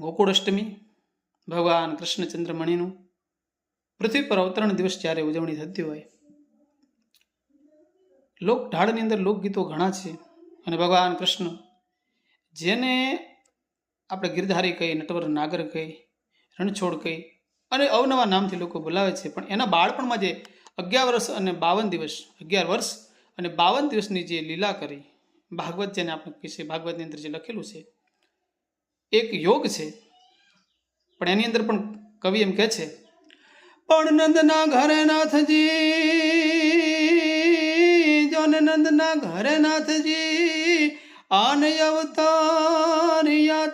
ગોકુળ અષ્ટમી ભગવાન કૃષ્ણચંદ્ર મણિનું પૃથ્વી પર અવતરણ દિવસ જ્યારે ઉજવણી થતી હોય, લોક ઢાળની અંદર લોકગીતો ઘણા છે અને ભગવાન કૃષ્ણ જેને આપણે ગિરધારી કહી, નટવર નાગર કહી, રણછોડ કહી અને અવનવા નામથી લોકો બોલાવે છે, પણ એના બાળપણમાં જે 11 વર્ષ અને 52 દિવસ 11 વર્ષ અને 52 દિવસની જે લીલા કરી, ભાગવત જેને આપણે કહીએ, ભાગવતની અંદર જે લખેલું છે એક યોગ છે, પણ એની અંદર પણ કવિ એમ કહે છે, પણ નંદના ઘરે નાથજી, જોને નંદના ઘરે નાથજી આન અવતારિયા